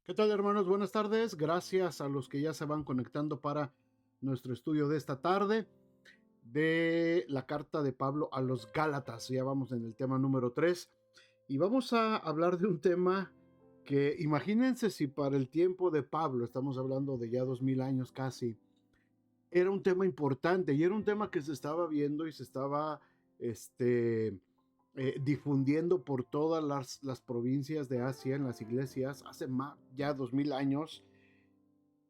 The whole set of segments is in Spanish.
¿Qué tal, hermanos? Buenas tardes. Gracias a los que ya se van conectando para nuestro estudio de esta tarde de la carta de Pablo a los Gálatas. Ya vamos en el tema número 3 y vamos a hablar de un tema que imagínense si para el tiempo de Pablo, estamos hablando de ya 2000 años casi, era un tema importante y era un tema que se estaba viendo y se estaba difundiendo por todas las provincias de Asia en las iglesias hace más, ya 2000 años.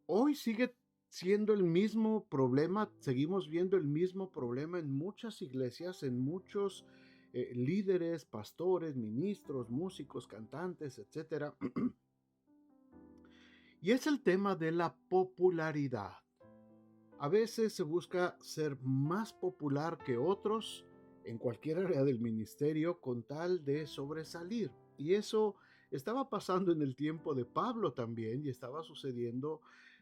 Hoy sigue siendo el mismo problema, seguimos viendo el mismo problema en muchas iglesias, en muchos líderes, pastores, ministros, músicos, cantantes, etcétera. Y es el tema de la popularidad. A veces se busca ser más popular que otros en cualquier área del ministerio con tal de sobresalir. Y eso estaba pasando en el tiempo de Pablo también y estaba sucediendo,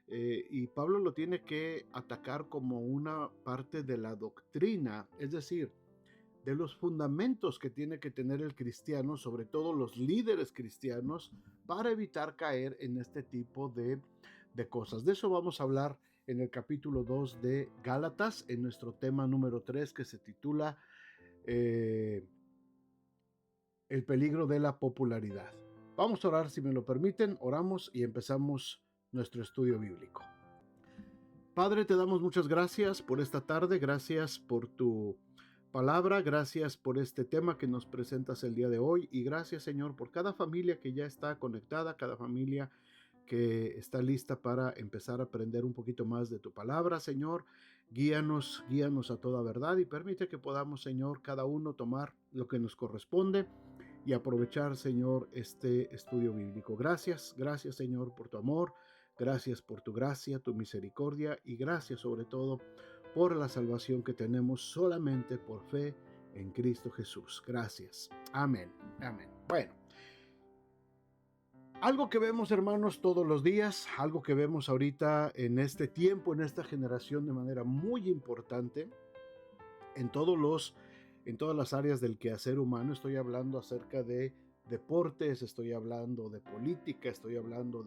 y Pablo lo tiene que atacar como una parte de la doctrina, es decir, de los fundamentos que tiene que tener el cristiano, sobre todo los líderes cristianos, para evitar caer en este tipo de cosas. De eso vamos a hablar en el capítulo 2 de Gálatas, en nuestro tema número 3 que se titula El peligro de la popularidad. Vamos a orar, si me lo permiten, oramos y empezamos nuestro estudio bíblico. Padre, te damos muchas gracias por esta tarde, gracias por tu palabra, gracias por este tema que nos presentas el día de hoy y gracias, Señor, por cada familia que ya está conectada, cada familia que está lista para empezar a aprender un poquito más de tu palabra, Señor. Guíanos, guíanos a toda verdad y permite que podamos, Señor, cada uno tomar lo que nos corresponde y aprovechar, Señor, este estudio bíblico. Gracias, gracias, Señor, por tu amor, gracias por tu gracia, tu misericordia y gracias sobre todo por la salvación que tenemos solamente por fe en Cristo Jesús. Gracias. Amén. Amén. Bueno, algo que vemos, hermanos, todos los días, algo que vemos ahorita en este tiempo, en esta generación de manera muy importante, en en todas las áreas del quehacer humano. Estoy hablando acerca de deportes, estoy hablando de política, estoy hablando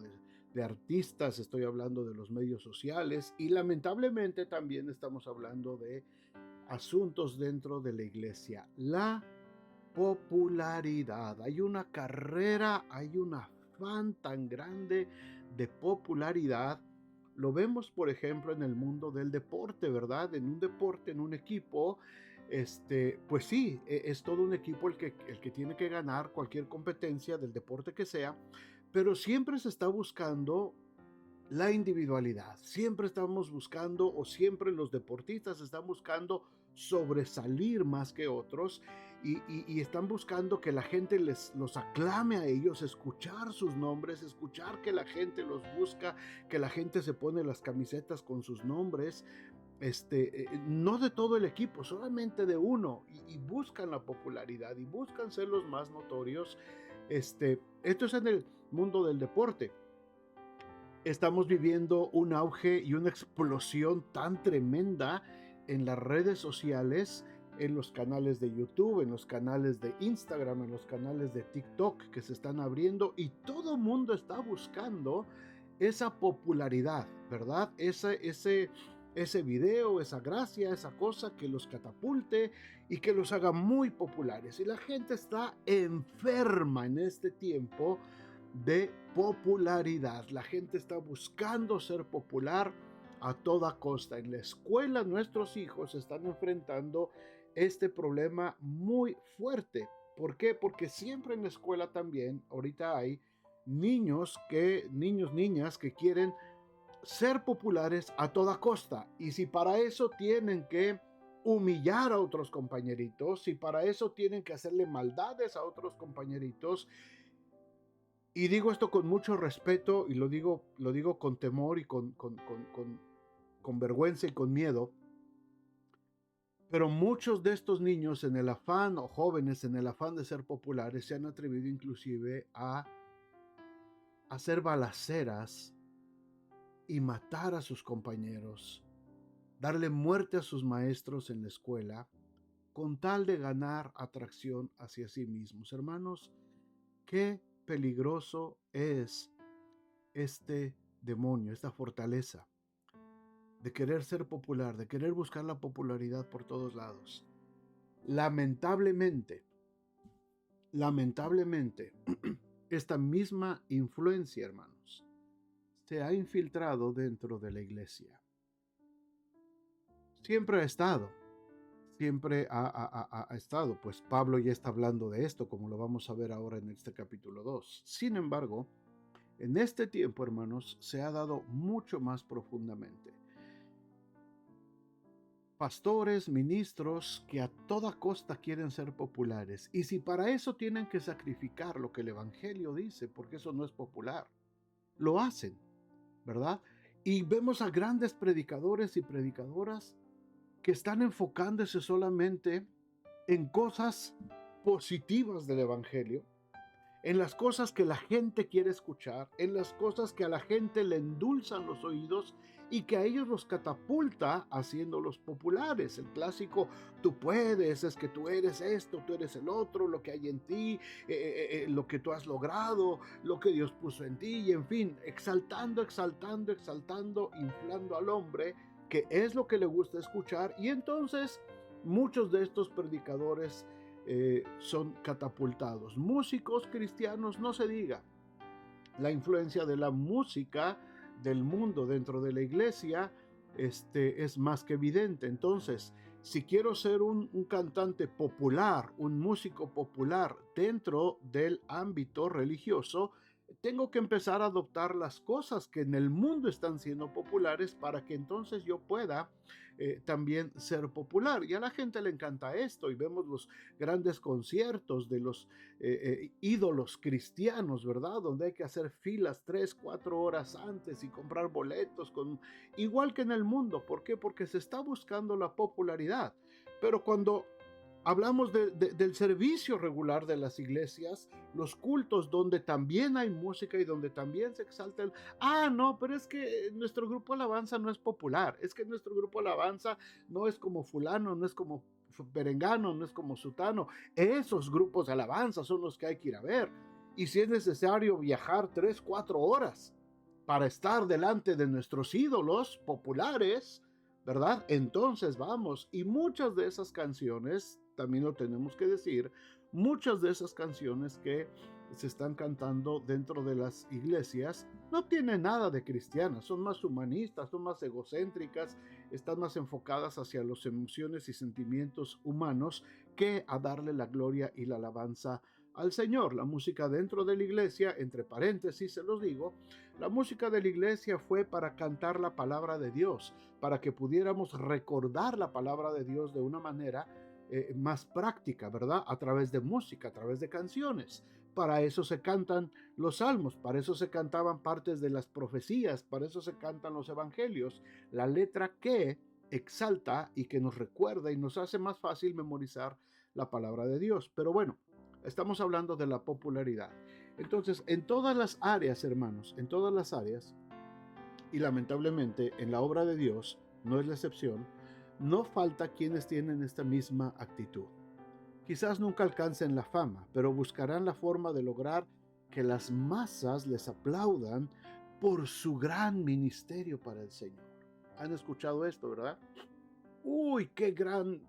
de artistas, estoy hablando de los medios sociales y lamentablemente también estamos hablando de asuntos dentro de la iglesia. La popularidad. Hay una carrera, hay un afán tan grande de popularidad. Lo vemos, por ejemplo, en el mundo del deporte, ¿verdad? En un deporte, en un equipo, pues sí, es todo un equipo el que tiene que ganar cualquier competencia del deporte que sea, pero siempre se está buscando la individualidad. Siempre estamos buscando, o siempre los deportistas están buscando sobresalir más que otros y están buscando que la gente los aclame a ellos, escuchar sus nombres, escuchar que la gente los busca, que la gente se pone las camisetas con sus nombres, no de todo el equipo, solamente de uno, y buscan la popularidad y buscan ser los más notorios. Esto es en el mundo del deporte. Estamos viviendo un auge y una explosión tan tremenda en las redes sociales, en los canales de YouTube, en los canales de Instagram, en los canales de TikTok que se están abriendo y todo el mundo está buscando esa popularidad, ¿verdad? Ese video, esa gracia, esa cosa que los catapulte y que los haga muy populares. Y la gente está enferma en este tiempo de popularidad. La gente está buscando ser popular a toda costa. En la escuela nuestros hijos están enfrentando este problema muy fuerte. ¿Por qué? Porque siempre en la escuela también, ahorita hay niñas que quieren ser populares a toda costa. Y si para eso tienen que humillar a otros compañeritos, si para eso tienen que hacerle maldades a otros compañeritos, y digo esto con mucho respeto y lo digo con temor y con vergüenza y con miedo, pero muchos de estos niños en el afán, o jóvenes en el afán de ser populares, se han atrevido inclusive a hacer balaceras y matar a sus compañeros, darle muerte a sus maestros en la escuela, con tal de ganar atracción hacia sí mismos. Hermanos, qué peligroso es este demonio, esta fortaleza de querer ser popular, de querer buscar la popularidad por todos lados. Lamentablemente, lamentablemente, esta misma influencia, hermanos, se ha infiltrado dentro de la iglesia. Siempre ha estado, siempre ha estado, pues Pablo ya está hablando de esto, como lo vamos a ver ahora en este capítulo 2. Sin embargo, en este tiempo, hermanos, se ha dado mucho más profundamente. Pastores, ministros que a toda costa quieren ser populares. Y si para eso tienen que sacrificar lo que el Evangelio dice, porque eso no es popular, lo hacen, ¿verdad? Y vemos a grandes predicadores y predicadoras que están enfocándose solamente en cosas positivas del Evangelio, en las cosas que la gente quiere escuchar, en las cosas que a la gente le endulzan los oídos y que a ellos los catapulta haciéndolos populares. El clásico, tú puedes, es que tú eres esto, tú eres el otro, lo que hay en ti, lo que tú has logrado, lo que Dios puso en ti, y en fin, exaltando, exaltando, exaltando, inflando al hombre, que es lo que le gusta escuchar. Y entonces muchos de estos predicadores son catapultados. Músicos cristianos, no se diga. La influencia de la música del mundo dentro de la iglesia es más que evidente. Entonces, si quiero ser un cantante popular, un músico popular dentro del ámbito religioso, tengo que empezar a adoptar las cosas que en el mundo están siendo populares para que entonces yo pueda también ser popular. Y a la gente le encanta esto y vemos los grandes conciertos de los ídolos cristianos, ¿verdad? Donde hay que hacer filas 3, 4 horas antes y comprar boletos, igual que en el mundo. ¿Por qué? Porque se está buscando la popularidad. Pero cuando hablamos del servicio regular de las iglesias, los cultos donde también hay música y donde también se exalta no, pero es que nuestro grupo alabanza no es popular, es que nuestro grupo alabanza no es como fulano, no es como perengano, no es como sutano. Esos grupos de alabanza son los que hay que ir a ver. Y si es necesario viajar 3, 4 horas para estar delante de nuestros ídolos populares, ¿verdad? Entonces vamos. Y muchas de esas canciones, también lo tenemos que decir, muchas de esas canciones que se están cantando dentro de las iglesias no tienen nada de cristianas, son más humanistas, son más egocéntricas, están más enfocadas hacia las emociones y sentimientos humanos que a darle la gloria y la alabanza al Señor. La música dentro de la iglesia, entre paréntesis se los digo, la música de la iglesia fue para cantar la palabra de Dios, para que pudiéramos recordar la palabra de Dios de una manera más práctica, ¿verdad? A través de música, a través de canciones. Para eso se cantan los salmos, para eso se cantaban partes de las profecías, para eso se cantan los evangelios. La letra que exalta y que nos recuerda y nos hace más fácil memorizar la palabra de Dios. Pero bueno, estamos hablando de la popularidad. Entonces, en todas las áreas, hermanos, en todas las áreas, y lamentablemente en la obra de Dios no es la excepción, no falta quienes tienen esta misma actitud. Quizás nunca alcancen la fama, pero buscarán la forma de lograr que las masas les aplaudan por su gran ministerio para el Señor. ¿Han escuchado esto, verdad? Uy, qué gran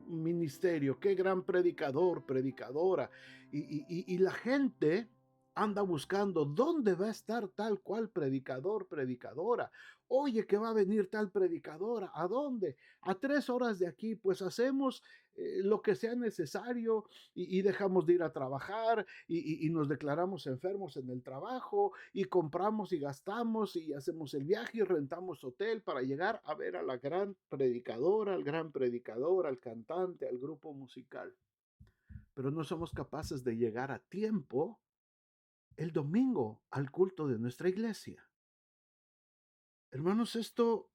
ministerio, qué gran predicador, predicadora. Y la gente anda buscando dónde va a estar tal cual predicador, predicadora. Oye, que va a venir tal predicadora. ¿A dónde? A 3 horas de aquí. Pues hacemos lo que sea necesario y dejamos de ir a trabajar y nos declaramos enfermos en el trabajo y compramos y gastamos y hacemos el viaje y rentamos hotel para llegar a ver a la gran predicadora, al gran predicador, al cantante, al grupo musical. Pero no somos capaces de llegar a tiempo el domingo al culto de nuestra iglesia. Hermanos, esto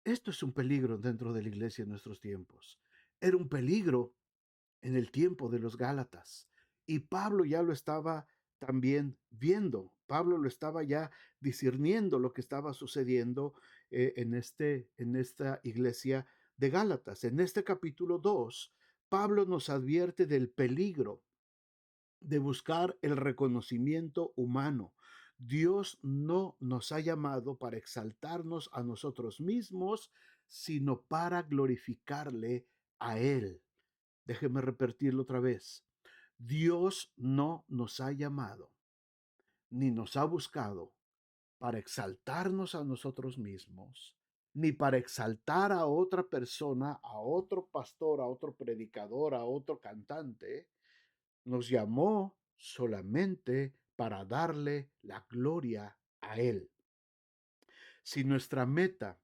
es un peligro dentro de la iglesia en nuestros tiempos. Era un peligro en el tiempo de los Gálatas. Y Pablo ya lo estaba también viendo. Pablo lo estaba ya discerniendo lo que estaba sucediendo en esta iglesia de Gálatas. En este capítulo 2, Pablo nos advierte del peligro de buscar el reconocimiento humano. Dios no nos ha llamado para exaltarnos a nosotros mismos, sino para glorificarle a Él. Déjeme repetirlo otra vez. Dios no nos ha llamado ni nos ha buscado para exaltarnos a nosotros mismos, ni para exaltar a otra persona, a otro pastor, a otro predicador, a otro cantante. Nos llamó solamente para darle la gloria a Él. Si nuestra meta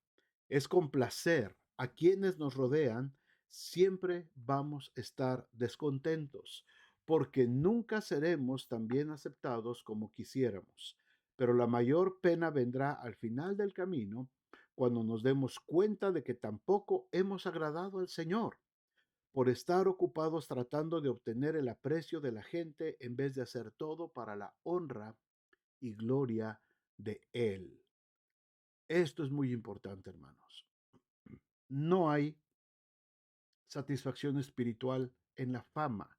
es complacer a quienes nos rodean, siempre vamos a estar descontentos, porque nunca seremos tan bien aceptados como quisiéramos. Pero la mayor pena vendrá al final del camino, cuando nos demos cuenta de que tampoco hemos agradado al Señor, por estar ocupados tratando de obtener el aprecio de la gente en vez de hacer todo para la honra y gloria de Él. Esto es muy importante, hermanos. No hay satisfacción espiritual en la fama.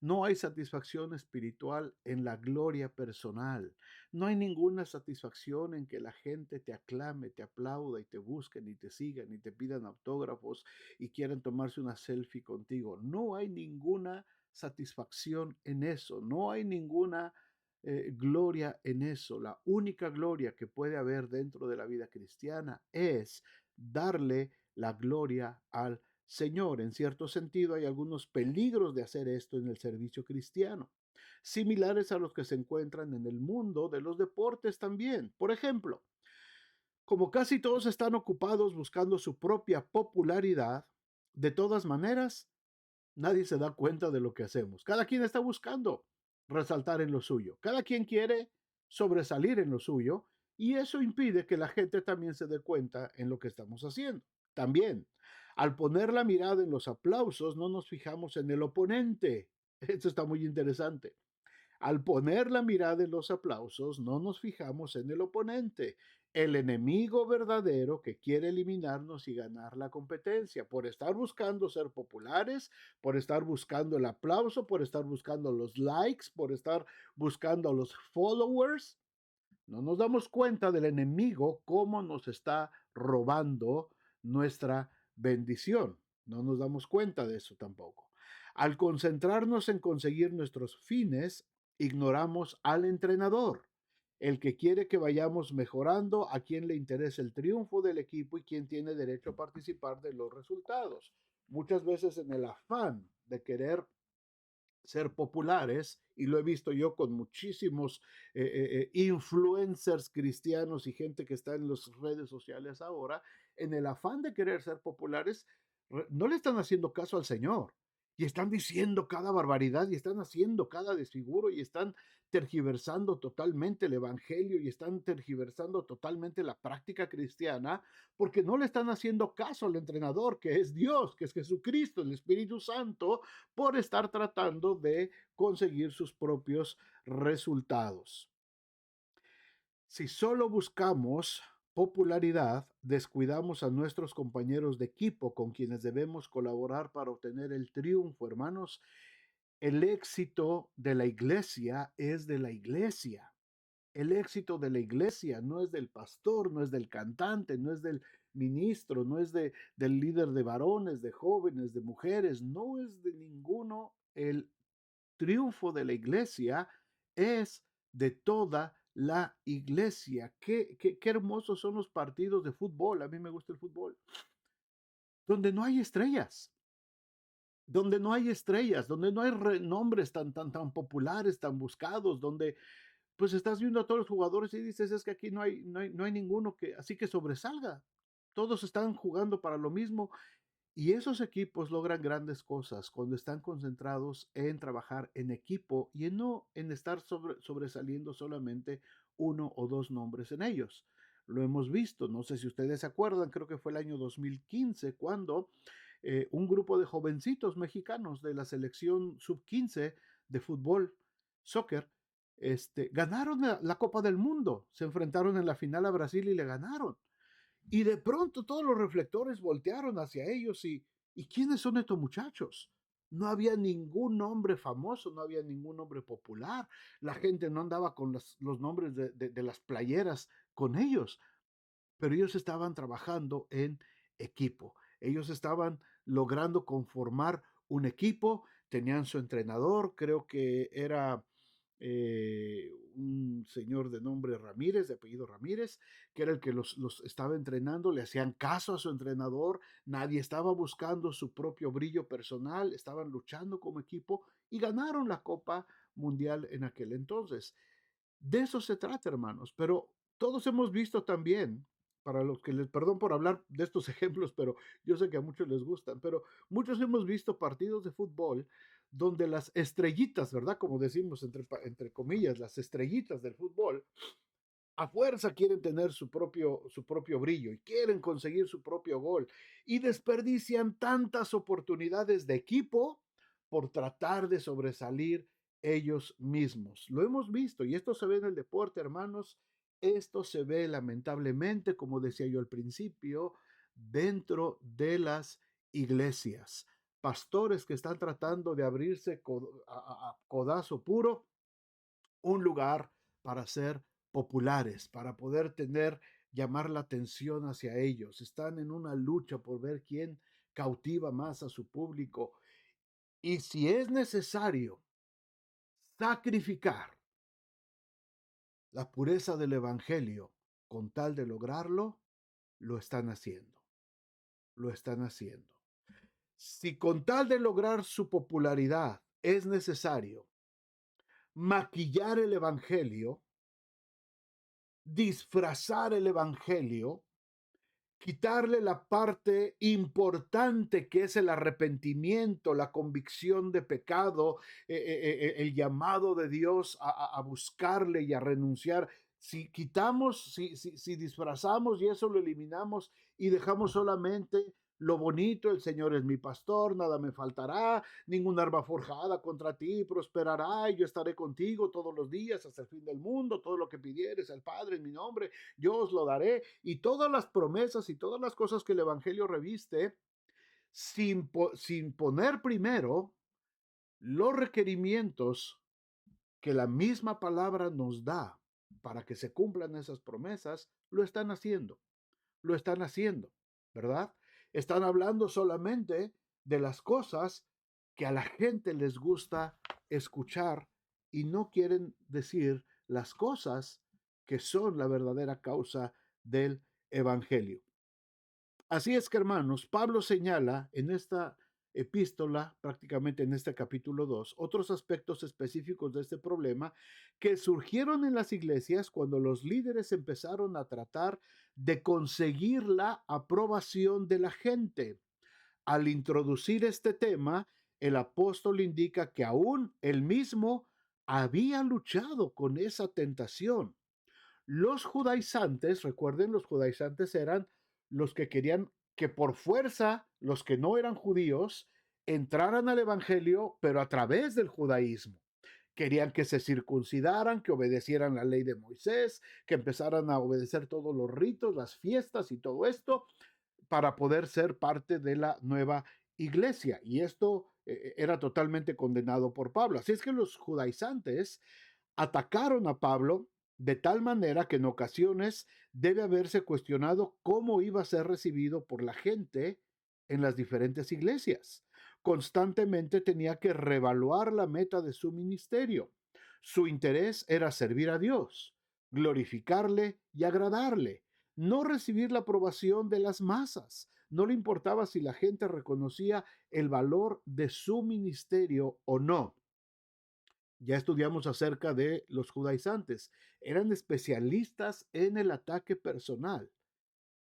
No hay satisfacción espiritual en la gloria personal. No hay ninguna satisfacción en que la gente te aclame, te aplauda y te busquen y te sigan y te pidan autógrafos y quieran tomarse una selfie contigo. No hay ninguna satisfacción en eso. No hay ninguna gloria en eso. La única gloria que puede haber dentro de la vida cristiana es darle la gloria al Señor. En cierto sentido, hay algunos peligros de hacer esto en el servicio cristiano, similares a los que se encuentran en el mundo de los deportes también. Por ejemplo, como casi todos están ocupados buscando su propia popularidad, de todas maneras, nadie se da cuenta de lo que hacemos. Cada quien está buscando resaltar en lo suyo. Cada quien quiere sobresalir en lo suyo y eso impide que la gente también se dé cuenta en lo que estamos haciendo. También, al poner la mirada en los aplausos, no nos fijamos en el oponente. Esto está muy interesante. Al poner la mirada en los aplausos, no nos fijamos en el oponente, el enemigo verdadero que quiere eliminarnos y ganar la competencia, por estar buscando ser populares, por estar buscando el aplauso, por estar buscando los likes, por estar buscando los followers. No nos damos cuenta del enemigo cómo nos está robando nuestra bendición. No nos damos cuenta de eso tampoco. Al concentrarnos en conseguir nuestros fines, ignoramos al entrenador, el que quiere que vayamos mejorando, a quien le interesa el triunfo del equipo y quien tiene derecho a participar de los resultados. Muchas veces en el afán de querer ser populares, y lo he visto yo con muchísimos influencers cristianos y gente que está en las redes sociales ahora, en el afán de querer ser populares, no le están haciendo caso al Señor. Y están diciendo cada barbaridad y están haciendo cada desfiguro y están tergiversando totalmente el Evangelio y están tergiversando totalmente la práctica cristiana porque no le están haciendo caso al entrenador que es Dios, que es Jesucristo, el Espíritu Santo, por estar tratando de conseguir sus propios resultados. Si solo buscamos popularidad, descuidamos a nuestros compañeros de equipo con quienes debemos colaborar para obtener el triunfo, hermanos. El éxito de la iglesia es de la iglesia. El éxito de la iglesia no es del pastor, no es del cantante, no es del ministro, no es del líder de varones, de jóvenes, de mujeres, no es de ninguno. El triunfo de la iglesia es de toda la iglesia. Qué hermosos son los partidos de fútbol. A mí me gusta el fútbol. Donde no hay estrellas, donde no hay estrellas, donde no hay nombres tan populares, tan buscados, donde pues estás viendo a todos los jugadores y dices, es que aquí no hay ninguno que así que sobresalga. Todos están jugando para lo mismo y esos equipos logran grandes cosas cuando están concentrados en trabajar en equipo y en no en estar sobresaliendo solamente uno o dos nombres en ellos. Lo hemos visto, no sé si ustedes se acuerdan, creo que fue el año 2015 cuando un grupo de jovencitos mexicanos de la selección sub-15 de fútbol, soccer, ganaron la Copa del Mundo. Se enfrentaron en la final a Brasil y le ganaron. Y de pronto todos los reflectores voltearon hacia ellos ¿y quiénes son estos muchachos? No había ningún nombre famoso, no había ningún nombre popular. La gente no andaba con los nombres de las playeras con ellos, pero ellos estaban trabajando en equipo. Ellos estaban logrando conformar un equipo, tenían su entrenador, creo que era un señor de nombre Ramírez, de apellido Ramírez, que era el que los estaba entrenando, le hacían caso a su entrenador, nadie estaba buscando su propio brillo personal, estaban luchando como equipo y ganaron la Copa Mundial en aquel entonces. De eso se trata, hermanos, pero todos hemos visto también, para los que les, perdón por hablar de estos ejemplos, pero yo sé que a muchos les gustan, pero muchos hemos visto partidos de fútbol donde las estrellitas, ¿verdad? Como decimos entre comillas, las estrellitas del fútbol, a fuerza quieren tener su propio brillo y quieren conseguir su propio gol y desperdician tantas oportunidades de equipo por tratar de sobresalir ellos mismos. Lo hemos visto y esto se ve en el deporte, hermanos. Esto se ve lamentablemente, como decía yo al principio, dentro de las iglesias. Pastores que están tratando de abrirse a codazo puro un lugar para ser populares, para poder llamar la atención hacia ellos. Están en una lucha por ver quién cautiva más a su público. Y si es necesario sacrificar la pureza del Evangelio con tal de lograrlo, lo están haciendo. Lo están haciendo. Si con tal de lograr su popularidad es necesario maquillar el Evangelio, disfrazar el Evangelio, quitarle la parte importante que es el arrepentimiento, la convicción de pecado, el llamado de Dios a buscarle y a renunciar. Si quitamos, si disfrazamos y eso lo eliminamos y dejamos solamente lo bonito, el Señor es mi pastor, nada me faltará, ningún arma forjada contra ti prosperará, y yo estaré contigo todos los días hasta el fin del mundo, todo lo que pidieres al Padre en mi nombre, yo os lo daré, y todas las promesas y todas las cosas que el Evangelio reviste, sin poner primero los requerimientos que la misma palabra nos da para que se cumplan esas promesas, lo están haciendo, ¿verdad? Están hablando solamente de las cosas que a la gente les gusta escuchar y no quieren decir las cosas que son la verdadera causa del Evangelio. Así es que, hermanos, Pablo señala en esta epístola, prácticamente en este capítulo 2, otros aspectos específicos de este problema que surgieron en las iglesias cuando los líderes empezaron a tratar de conseguir la aprobación de la gente. Al introducir este tema, el apóstol indica que aún él mismo había luchado con esa tentación. Los judaizantes, recuerden, los judaizantes eran los que querían que por fuerza los que no eran judíos entraran al evangelio, pero a través del judaísmo. Querían que se circuncidaran, que obedecieran la ley de Moisés, que empezaran a obedecer todos los ritos, las fiestas y todo esto para poder ser parte de la nueva iglesia. Y esto era totalmente condenado por Pablo. Así es que los judaizantes atacaron a Pablo de tal manera que en ocasiones debe haberse cuestionado cómo iba a ser recibido por la gente en las diferentes iglesias. Constantemente tenía que reevaluar la meta de su ministerio. Su interés era servir a Dios, glorificarle y agradarle, no recibir la aprobación de las masas. No le importaba si la gente reconocía el valor de su ministerio o no. Ya estudiamos acerca de los judaizantes. Eran especialistas en el ataque personal.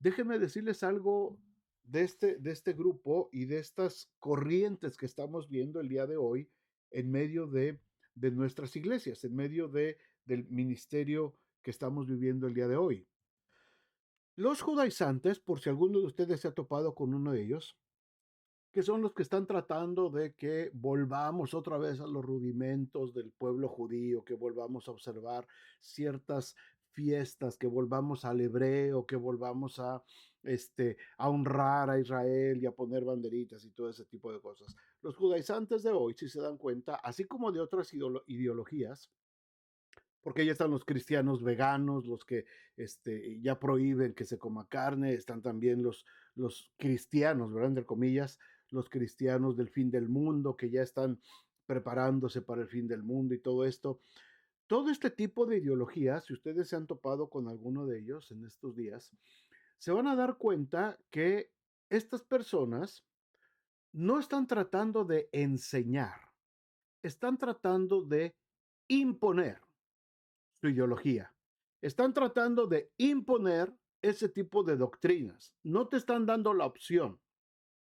Déjenme decirles algo de este grupo y de estas corrientes que estamos viendo el día de hoy en medio de nuestras iglesias, en medio del ministerio que estamos viviendo el día de hoy. Los judaizantes, por si alguno de ustedes se ha topado con uno de ellos, que son los que están tratando de que volvamos otra vez a los rudimentos del pueblo judío, que volvamos a observar ciertas fiestas, que volvamos al hebreo, que volvamos a honrar a Israel y a poner banderitas y todo ese tipo de cosas. Los judaizantes de hoy, si se dan cuenta, así como de otras ideologías, porque ya están los cristianos veganos, los que ya prohíben que se coma carne, están también los cristianos, ¿verdad? Entre comillas, los cristianos del fin del mundo, que ya están preparándose para el fin del mundo y todo esto. Todo este tipo de ideologías, si ustedes se han topado con alguno de ellos en estos días, se van a dar cuenta que estas personas no están tratando de enseñar, están tratando de imponer su ideología. Están tratando de imponer ese tipo de doctrinas. No te están dando la opción.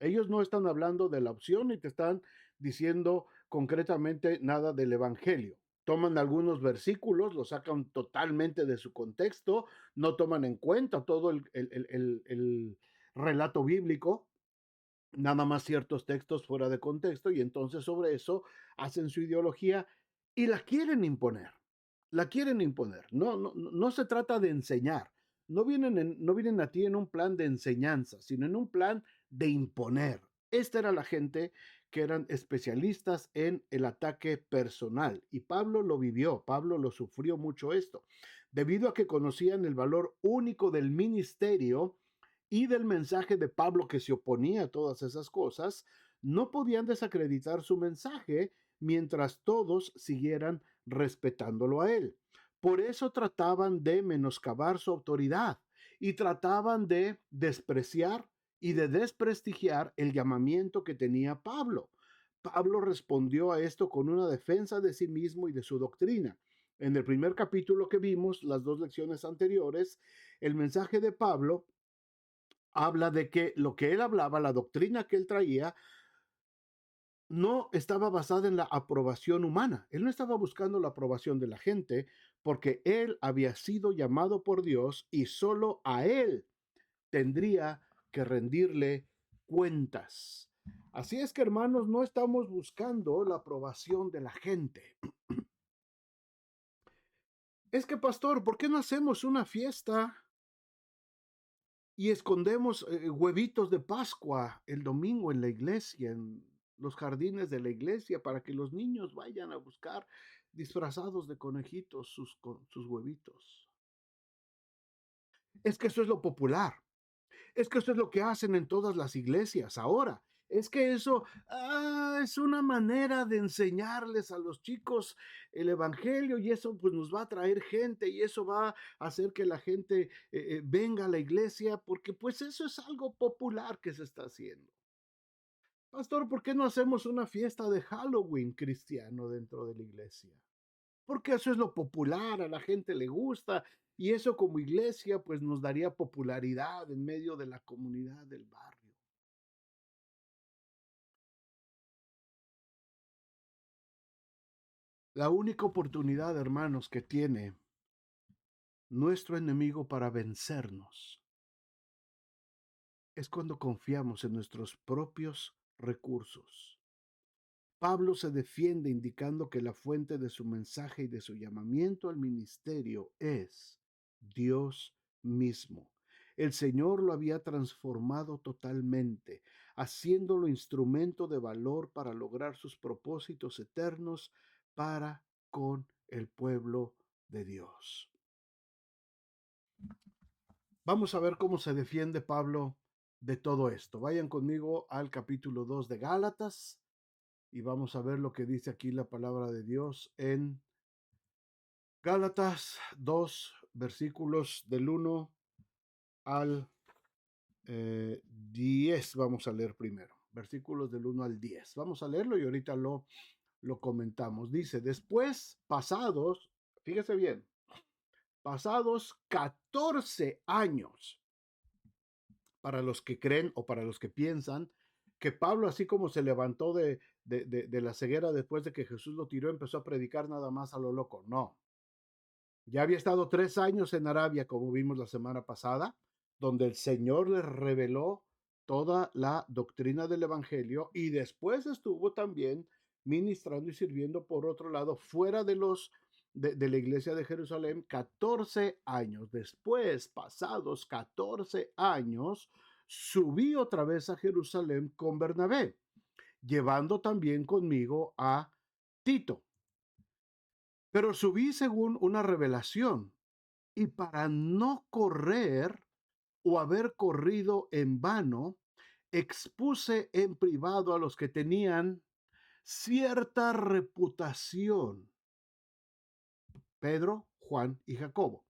Ellos no están hablando de la opción ni te están diciendo concretamente nada del Evangelio. Toman algunos versículos, los sacan totalmente de su contexto, no toman en cuenta todo el relato bíblico, nada más ciertos textos fuera de contexto, y entonces sobre eso hacen su ideología y la quieren imponer. La quieren imponer. No se trata de enseñar. No vienen a ti en un plan de enseñanza, sino en un plan de imponer. Esta era la gente que eran especialistas en el ataque personal. Y Pablo lo vivió, Pablo lo sufrió mucho esto, debido a que conocían el valor único del ministerio y del mensaje de Pablo, que se oponía a todas esas cosas. No podían desacreditar su mensaje mientras todos siguieran respetándolo a él. Por eso trataban de menoscabar su autoridad y trataban de despreciar y de desprestigiar el llamamiento que tenía Pablo. Pablo respondió a esto con una defensa de sí mismo y de su doctrina. En el primer capítulo que vimos, las dos lecciones anteriores, el mensaje de Pablo habla de que lo que él hablaba, la doctrina que él traía, no estaba basada en la aprobación humana. Él no estaba buscando la aprobación de la gente, porque él había sido llamado por Dios y solo a él tendría que rendirle cuentas. Así es que, hermanos, no estamos buscando la aprobación de la gente. Es que, pastor, ¿por qué no hacemos una fiesta y escondemos huevitos de Pascua el domingo en la iglesia, en los jardines de la iglesia, para que los niños vayan a buscar disfrazados de conejitos sus huevitos? Es que eso es lo popular. Es que eso es lo que hacen en todas las iglesias ahora. Es que eso es una manera de enseñarles a los chicos el evangelio, y eso pues nos va a traer gente, y eso va a hacer que la gente venga a la iglesia, porque pues eso es algo popular que se está haciendo. Pastor, ¿por qué no hacemos una fiesta de Halloween cristiano dentro de la iglesia? Porque eso es lo popular, a la gente le gusta, y eso como iglesia pues nos daría popularidad en medio de la comunidad del barrio. La única oportunidad, hermanos, que tiene nuestro enemigo para vencernos es cuando confiamos en nuestros propios recursos. Pablo se defiende indicando que la fuente de su mensaje y de su llamamiento al ministerio es Dios mismo. El Señor lo había transformado totalmente, haciéndolo instrumento de valor para lograr sus propósitos eternos para con el pueblo de Dios. Vamos a ver cómo se defiende Pablo de todo esto. Vayan conmigo al capítulo 2 de Gálatas y vamos a ver lo que dice aquí la palabra de Dios en Gálatas 2, versículos del 1 al 10, vamos a leer primero. Versículos del 1 al 10. Vamos a leerlo y ahorita lo comentamos. Dice, después, fíjese bien, pasados 14 años, para los que creen o para los que piensan que Pablo, así como se levantó de la ceguera después de que Jesús lo tiró, empezó a predicar nada más a lo loco. No, ya había estado 3 años en Arabia, como vimos la semana pasada, donde el Señor les reveló toda la doctrina del Evangelio y después estuvo también ministrando y sirviendo por otro lado fuera de la iglesia de Jerusalén 14 años. Después, pasados 14 años, subí otra vez a Jerusalén con Bernabé, llevando también conmigo a Tito. Pero subí según una revelación y para no correr o haber corrido en vano, expuse en privado a los que tenían cierta reputación, Pedro, Juan y Jacobo.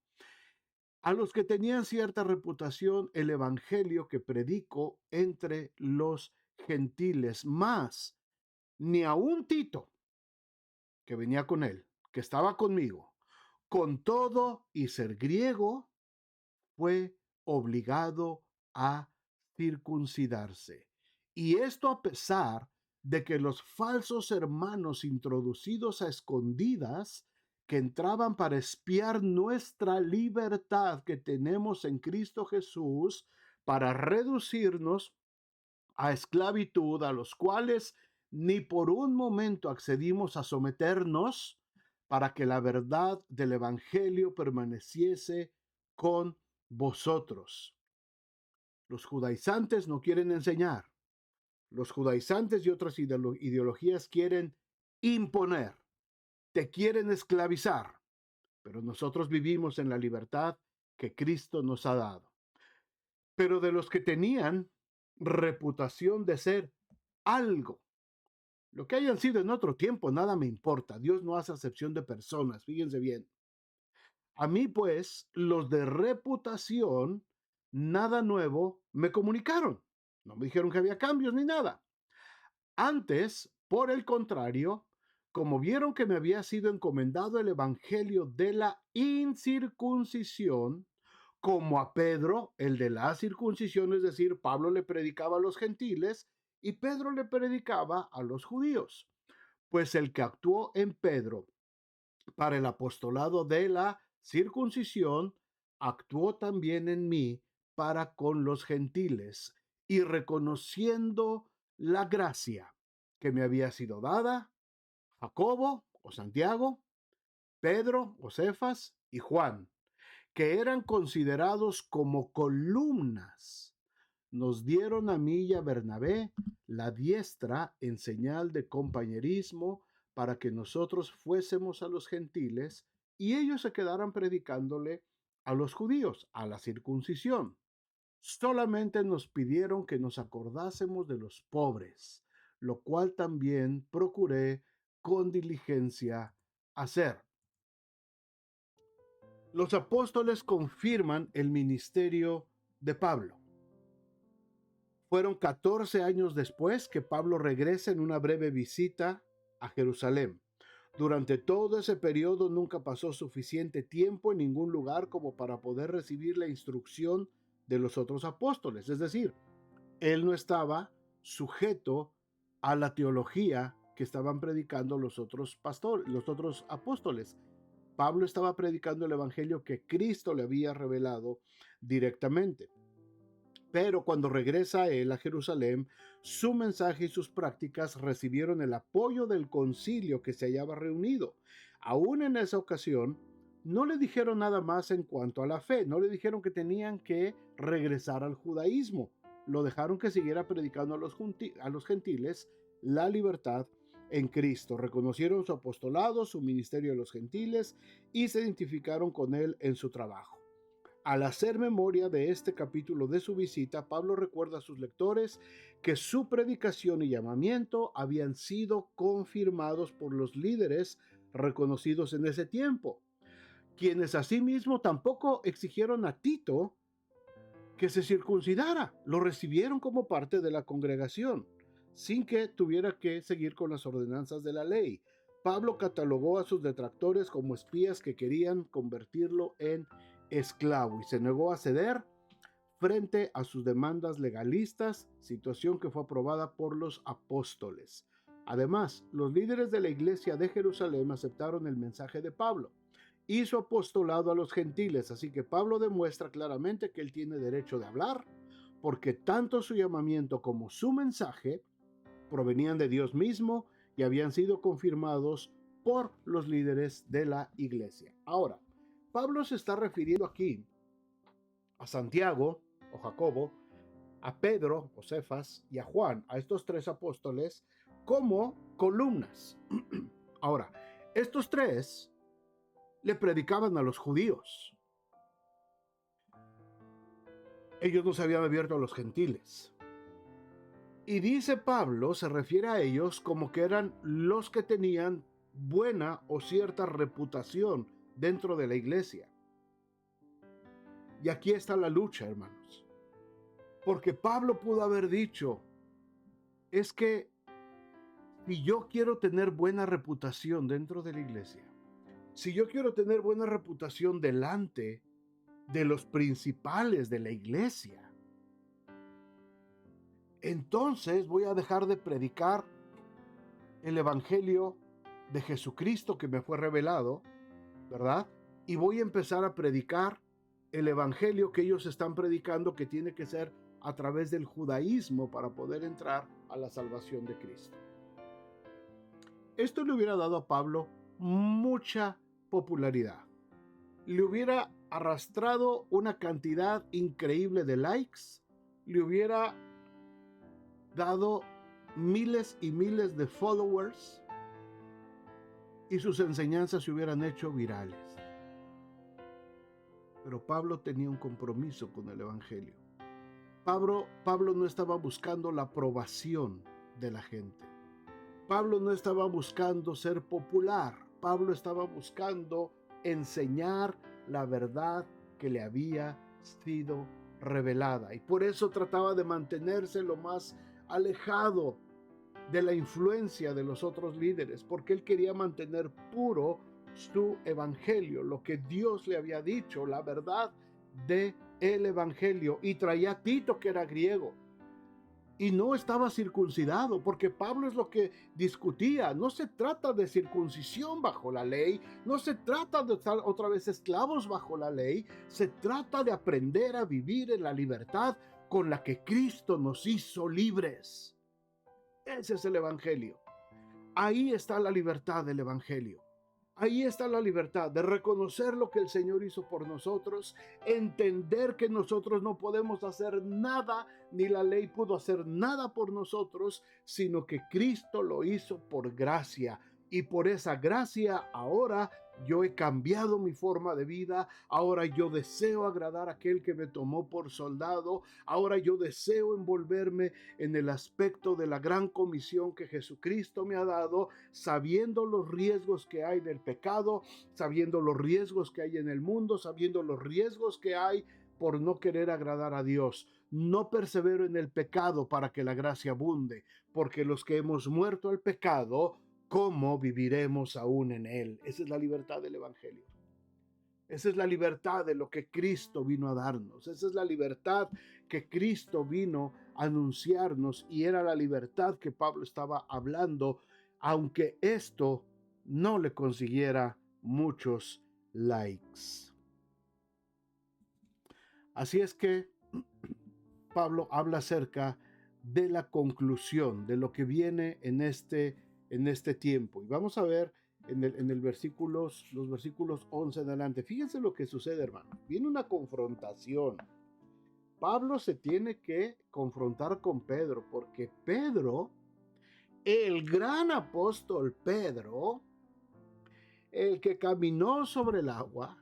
A los que tenían cierta reputación el evangelio que predico entre los gentiles, más ni a un Tito que venía con él, que estaba conmigo, con todo y ser griego, fue obligado a circuncidarse. Y esto a pesar de que los falsos hermanos introducidos a escondidas que entraban para espiar nuestra libertad que tenemos en Cristo Jesús para reducirnos a esclavitud, a los cuales ni por un momento accedimos a someternos para que la verdad del Evangelio permaneciese con vosotros. Los judaizantes no quieren enseñar. Los judaizantes y otras ideologías quieren imponer, te quieren esclavizar, pero nosotros vivimos en la libertad que Cristo nos ha dado. Pero de los que tenían reputación de ser algo, lo que hayan sido en otro tiempo, nada me importa. Dios no hace acepción de personas, fíjense bien. A mí, pues, los de reputación, nada nuevo me comunicaron. No me dijeron que había cambios ni nada. Antes, por el contrario, como vieron que me había sido encomendado el evangelio de la incircuncisión, como a Pedro, el de la circuncisión, es decir, Pablo le predicaba a los gentiles y Pedro le predicaba a los judíos. Pues el que actuó en Pedro para el apostolado de la circuncisión, actuó también en mí para con los gentiles, y reconociendo la gracia que me había sido dada, Jacobo o Santiago, Pedro o Cefas y Juan, que eran considerados como columnas, nos dieron a mí y a Bernabé la diestra en señal de compañerismo para que nosotros fuésemos a los gentiles y ellos se quedaran predicándole a los judíos, a la circuncisión. Solamente nos pidieron que nos acordásemos de los pobres, lo cual también procuré con diligencia hacer. Los apóstoles confirman el ministerio de Pablo. Fueron 14 años después que Pablo regresa en una breve visita a Jerusalén. Durante todo ese periodo nunca pasó suficiente tiempo en ningún lugar como para poder recibir la instrucción de los otros apóstoles. Es decir, él no estaba sujeto a la teología que estaban predicando los otros pastores, los otros apóstoles. Pablo estaba predicando el evangelio que Cristo le había revelado directamente. Pero cuando regresa él a Jerusalén, su mensaje y sus prácticas recibieron el apoyo del concilio que se hallaba reunido. Aún en esa ocasión, no le dijeron nada más en cuanto a la fe, no le dijeron que tenían que regresar al judaísmo. Lo dejaron que siguiera predicando a los gentiles la libertad en Cristo. Reconocieron su apostolado, su ministerio a los gentiles y se identificaron con él en su trabajo. Al hacer memoria de este capítulo de su visita, Pablo recuerda a sus lectores que su predicación y llamamiento habían sido confirmados por los líderes reconocidos en ese tiempo. quienes asimismo tampoco exigieron a Tito que se circuncidara. Lo recibieron como parte de la congregación, sin que tuviera que seguir con las ordenanzas de la ley. Pablo catalogó a sus detractores como espías que querían convertirlo en esclavo y se negó a ceder frente a sus demandas legalistas, situación que fue aprobada por los apóstoles. Además, los líderes de la iglesia de Jerusalén aceptaron el mensaje de Pablo y su apostolado a los gentiles, así que Pablo demuestra claramente que él tiene derecho de hablar, porque tanto su llamamiento como su mensaje provenían de Dios mismo y habían sido confirmados por los líderes de la iglesia. Ahora, Pablo se está refiriendo aquí a Santiago o Jacobo, a Pedro o Cefas y a Juan, a estos tres apóstoles, como columnas. Ahora, estos tres le predicaban a los judíos. Ellos no se habían abierto a los gentiles. Y dice Pablo, se refiere a ellos como que eran los que tenían buena o cierta reputación dentro de la iglesia. Y aquí está la lucha, hermanos. Porque Pablo pudo haber dicho, es que si yo quiero tener buena reputación dentro de la iglesia, si yo quiero tener buena reputación delante de los principales de la iglesia, entonces voy a dejar de predicar el evangelio de Jesucristo que me fue revelado, ¿verdad? Y voy a empezar a predicar el evangelio que ellos están predicando, que tiene que ser a través del judaísmo para poder entrar a la salvación de Cristo. Esto le hubiera dado a Pablo mucha popularidad. Le hubiera arrastrado una cantidad increíble de likes, le hubiera dado miles y miles de followers y sus enseñanzas se hubieran hecho virales. Pero Pablo tenía un compromiso con el evangelio. Pablo no estaba buscando la aprobación de la gente. Pablo no estaba buscando ser popular. Pablo estaba buscando enseñar la verdad que le había sido revelada. Y por eso trataba de mantenerse lo más alejado de la influencia de los otros líderes, porque él quería mantener puro su evangelio, lo que Dios le había dicho, la verdad de el evangelio. Y traía a Tito, que era griego, y no estaba circuncidado, porque Pablo es lo que discutía. No se trata de circuncisión bajo la ley, no se trata de estar otra vez esclavos bajo la ley, se trata de aprender a vivir en la libertad con la que Cristo nos hizo libres. Ese es el evangelio. Ahí está la libertad del evangelio. Ahí está la libertad de reconocer lo que el Señor hizo por nosotros, entender que nosotros no podemos hacer nada, ni la ley pudo hacer nada por nosotros, sino que Cristo lo hizo por gracia. Y por esa gracia ahora yo he cambiado mi forma de vida, ahora yo deseo agradar a aquel que me tomó por soldado, ahora yo deseo envolverme en el aspecto de la gran comisión que Jesucristo me ha dado, sabiendo los riesgos que hay del pecado, sabiendo los riesgos que hay en el mundo, sabiendo los riesgos que hay por no querer agradar a Dios. No persevero en el pecado para que la gracia abunde, porque los que hemos muerto al pecado, ¿cómo viviremos aún en él? Esa es la libertad del evangelio. Esa es la libertad de lo que Cristo vino a darnos. Esa es la libertad que Cristo vino a anunciarnos, y era la libertad que Pablo estaba hablando, aunque esto no le consiguiera muchos likes. Así es que Pablo habla acerca de la conclusión, de lo que viene en este tiempo. Y vamos a ver en el los versículos 11 en adelante. Fíjense lo que sucede, hermano. Viene una confrontación. Pablo se tiene que confrontar con Pedro, porque Pedro, el gran apóstol Pedro, el que caminó sobre el agua,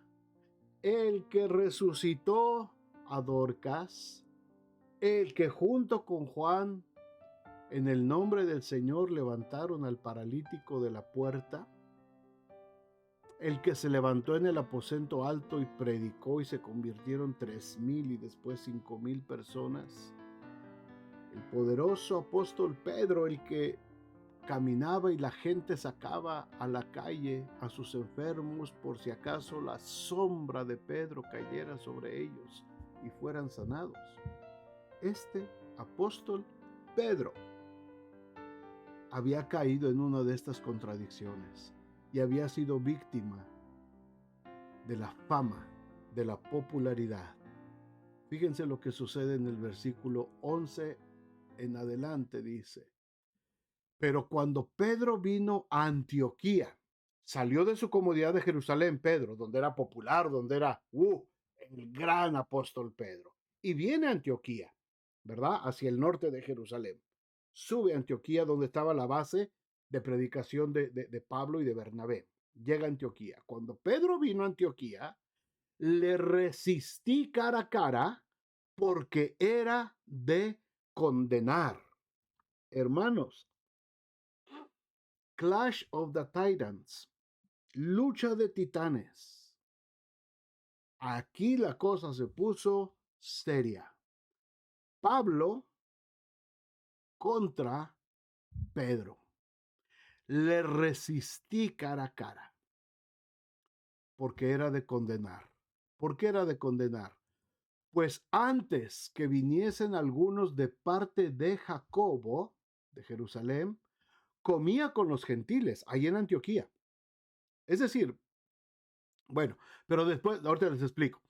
el que resucitó a Dorcas, el que junto con Juan, en el nombre del Señor, levantaron al paralítico de la puerta, el que se levantó en el aposento alto y predicó y se convirtieron 3,000 y después 5,000 personas. El poderoso apóstol Pedro, el que caminaba y la gente sacaba a la calle a sus enfermos por si acaso la sombra de Pedro cayera sobre ellos y fueran sanados. Este apóstol Pedro había caído en una de estas contradicciones y había sido víctima de la fama, de la popularidad. Fíjense lo que sucede en el versículo 11 en adelante, dice: pero cuando Pedro vino a Antioquía, salió de su comodidad de Jerusalén, Pedro, donde era popular, donde era el gran apóstol Pedro, y viene a Antioquía, ¿verdad? Hacia el norte de Jerusalén. Sube a Antioquía, donde estaba la base de predicación de Pablo y de Bernabé. Llega a Antioquía. Cuando Pedro vino a Antioquía, le resistí cara a cara porque era de condenar. Hermanos, Clash of the Titans, lucha de titanes. Aquí la cosa se puso seria. Pablo contra Pedro. Le resistí cara a cara porque era de condenar. ¿Por qué era de condenar? Pues antes que viniesen algunos de parte de Jacobo, de Jerusalén, comía con los gentiles, ahí en Antioquía. Es decir, bueno, pero después, ahorita les explico.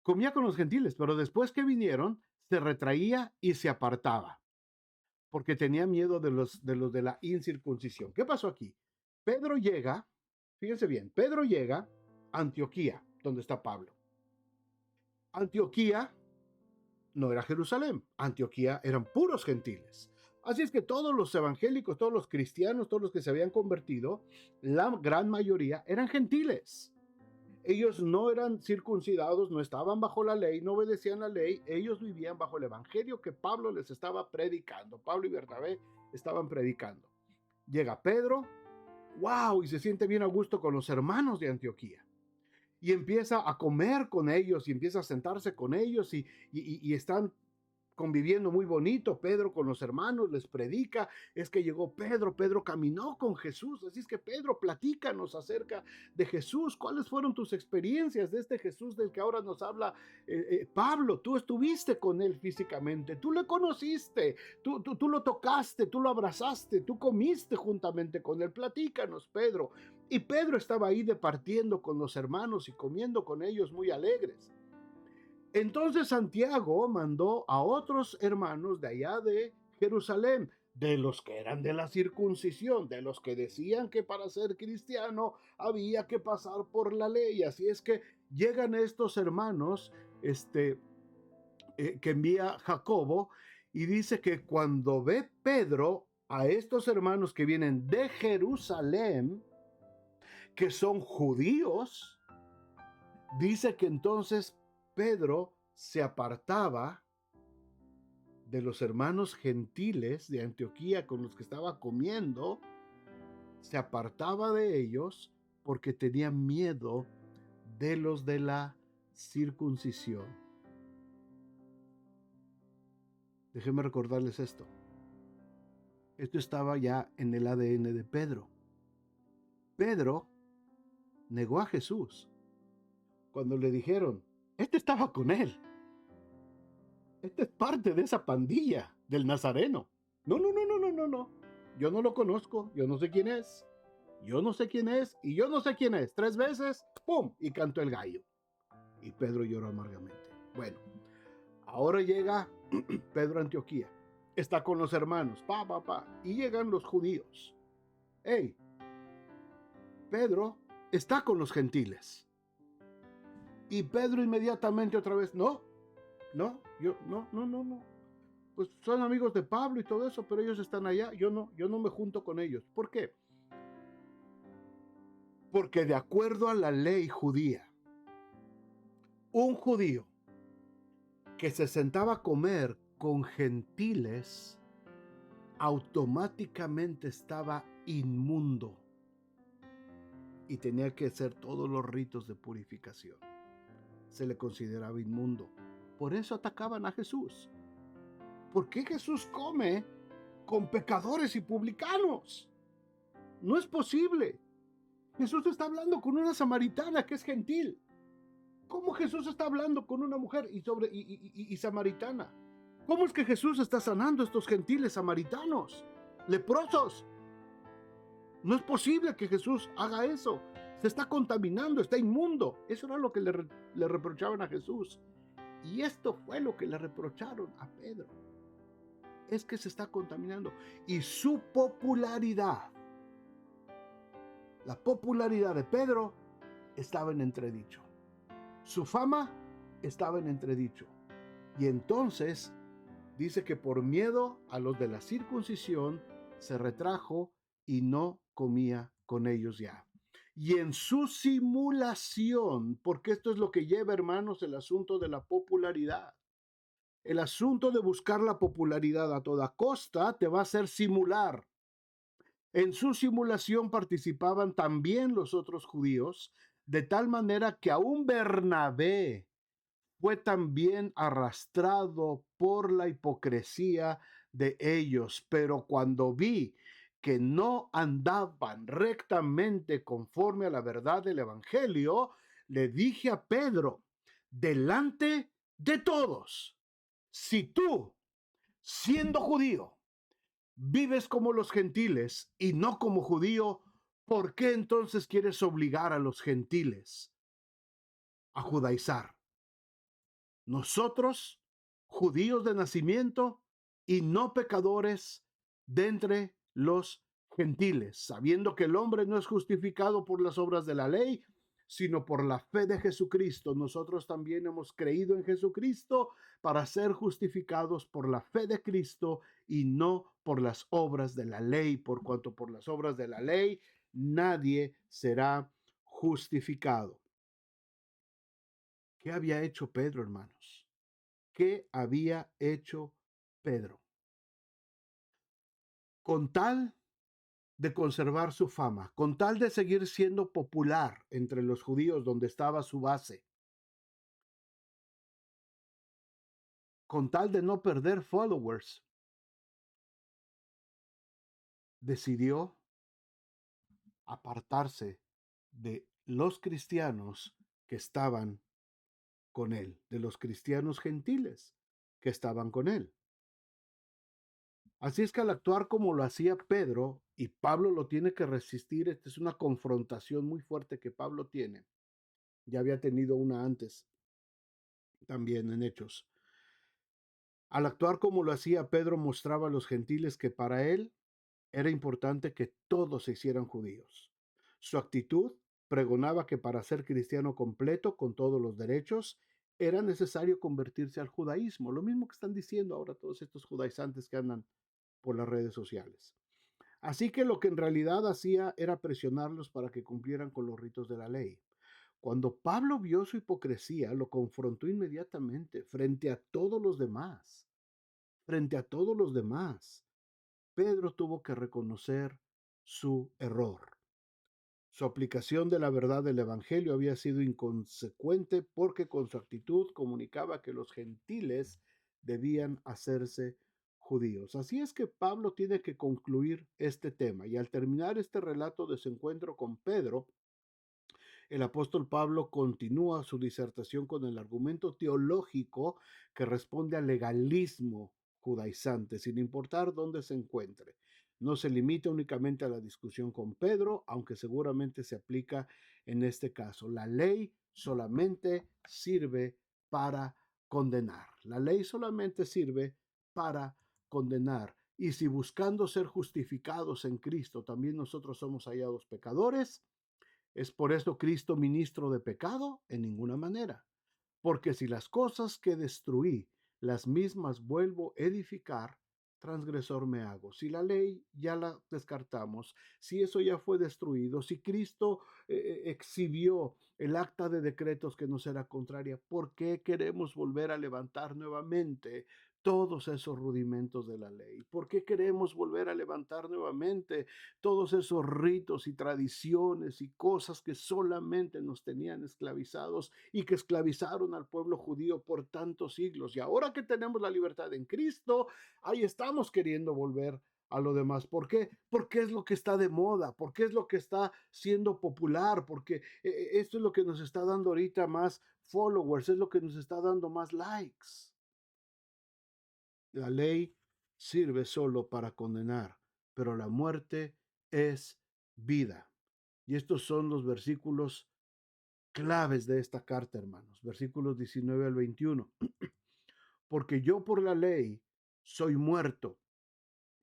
Comía con los gentiles, pero después que vinieron, se retraía y se apartaba, porque tenía miedo de la incircuncisión. ¿Qué pasó aquí? Pedro llega, fíjense bien, Pedro llega a Antioquía, donde está Pablo. Antioquía no era Jerusalén, Antioquía eran puros gentiles. Así es que todos los evangélicos, todos los cristianos, todos los que se habían convertido, la gran mayoría eran gentiles. Ellos no eran circuncidados, no estaban bajo la ley, no obedecían la ley, ellos vivían bajo el evangelio que Pablo les estaba predicando. Pablo y Bernabé estaban predicando. Llega Pedro, wow, y se siente bien a gusto con los hermanos de Antioquía. Y empieza a comer con ellos y empieza a sentarse con ellos y están conviviendo muy bonito. Pedro con los hermanos les predica. Es que llegó Pedro, Pedro caminó con Jesús. Así es que Pedro, platícanos acerca de Jesús. ¿Cuáles fueron tus experiencias de este Jesús del que ahora nos habla Pablo? Tú estuviste con él físicamente, tú le conociste, tú lo tocaste, tú lo abrazaste, tú comiste juntamente con él. Platícanos, Pedro. Y Pedro estaba ahí departiendo con los hermanos y comiendo con ellos muy alegres. Entonces Santiago mandó a otros hermanos de allá de Jerusalén, de los que eran de la circuncisión, de los que decían que para ser cristiano había que pasar por la ley. Así es que llegan estos hermanos que envía Jacobo y dice que cuando ve Pedro a estos hermanos que vienen de Jerusalén, que son judíos, dice que entonces Pedro se apartaba de los hermanos gentiles de Antioquía con los que estaba comiendo, se apartaba de ellos porque tenía miedo de los de la circuncisión. Déjenme recordarles esto. Esto estaba ya en el ADN de Pedro. Pedro negó a Jesús cuando le dijeron, este estaba con él. Este es parte de esa pandilla del Nazareno. No. Yo no lo conozco, yo no sé quién es. Yo no sé quién es y yo no sé quién es. 3 veces, ¡pum! Y cantó el gallo. Y Pedro lloró amargamente. Bueno, ahora llega Pedro a Antioquía. Está con los hermanos, y llegan los judíos. ¡Hey! Pedro está con los gentiles. Y Pedro inmediatamente otra vez, no. Pues son amigos de Pablo y todo eso, pero ellos están allá, yo no me junto con ellos. ¿Por qué? Porque de acuerdo a la ley judía, un judío que se sentaba a comer con gentiles automáticamente estaba inmundo. y tenía que hacer todos los ritos de purificación. Se le consideraba inmundo. Por eso atacaban a Jesús. ¿Por qué Jesús come con pecadores y publicanos? No es posible. Jesús está hablando con una samaritana que es gentil. ¿Cómo Jesús está hablando con una mujer y samaritana? ¿Cómo es que Jesús está sanando a estos gentiles samaritanos, leprosos? No es posible que Jesús haga eso. Se está contaminando, está inmundo. Eso era lo que le reprochaban a Jesús. Y esto fue lo que le reprocharon a Pedro. Es que se está contaminando. Y su popularidad, la popularidad de Pedro, estaba en entredicho. Su fama estaba en entredicho. Y entonces dice que por miedo a los de la circuncisión se retrajo y no comía con ellos ya. Y en su simulación, porque esto es lo que lleva, hermanos, el asunto de la popularidad. El asunto de buscar la popularidad a toda costa te va a hacer simular. En su simulación participaban también los otros judíos, de tal manera que aún Bernabé fue también arrastrado por la hipocresía de ellos. Pero cuando vi que no andaban rectamente conforme a la verdad del Evangelio, le dije a Pedro, delante de todos, si tú, siendo judío, vives como los gentiles y no como judío, ¿por qué entonces quieres obligar a los gentiles a judaizar? Nosotros, judíos de nacimiento y no pecadores de entre los gentiles, sabiendo que el hombre no es justificado por las obras de la ley, sino por la fe de Jesucristo. Nosotros también hemos creído en Jesucristo para ser justificados por la fe de Cristo y no por las obras de la ley, por cuanto por las obras de la ley nadie será justificado. ¿Qué había hecho Pedro, hermanos? ¿Qué había hecho Pedro? Con tal de conservar su fama, con tal de seguir siendo popular entre los judíos donde estaba su base, con tal de no perder followers, decidió apartarse de los cristianos que estaban con él, de los cristianos gentiles que estaban con él. Así es que al actuar como lo hacía Pedro, y Pablo lo tiene que resistir, esta es una confrontación muy fuerte que Pablo tiene. Ya había tenido una antes, también en Hechos. Al actuar como lo hacía Pedro, mostraba a los gentiles que para él era importante que todos se hicieran judíos. Su actitud pregonaba que para ser cristiano completo, con todos los derechos, era necesario convertirse al judaísmo. Lo mismo que están diciendo ahora todos estos judaizantes que andan por las redes sociales. Así que lo que en realidad hacía era presionarlos para que cumplieran con los ritos de la ley. Cuando Pablo vio su hipocresía, lo confrontó inmediatamente frente a todos los demás. Frente a todos los demás. Pedro tuvo que reconocer su error. Su aplicación de la verdad del Evangelio había sido inconsecuente porque con su actitud comunicaba que los gentiles debían hacerse judíos. Así es que Pablo tiene que concluir este tema y al terminar este relato de su encuentro con Pedro, el apóstol Pablo continúa su disertación con el argumento teológico que responde al legalismo judaizante, sin importar dónde se encuentre. No se limita únicamente a la discusión con Pedro, aunque seguramente se aplica en este caso. La ley solamente sirve para condenar. La ley solamente sirve para condenar. Y si buscando ser justificados en Cristo también nosotros somos hallados pecadores, ¿es por eso Cristo ministro de pecado? En ninguna manera. Porque si las cosas que destruí, las mismas vuelvo a edificar, transgresor me hago. Si la ley ya la descartamos, si eso ya fue destruido, si Cristo exhibió el acta de decretos que nos era contraria, ¿por qué queremos volver a levantar nuevamente todos esos rudimentos de la ley? ¿Por qué queremos volver a levantar nuevamente todos esos ritos y tradiciones y cosas que solamente nos tenían esclavizados y que esclavizaron al pueblo judío por tantos siglos? Y ahora que tenemos la libertad en Cristo, ahí estamos queriendo volver a lo demás. ¿Por qué? Porque es lo que está de moda, porque es lo que está siendo popular, porque esto es lo que nos está dando ahorita más followers, es lo que nos está dando más likes. La ley sirve solo para condenar, pero la muerte es vida. Y estos son los versículos claves de esta carta, hermanos. Versículos 19 al 21. Porque yo por la ley soy muerto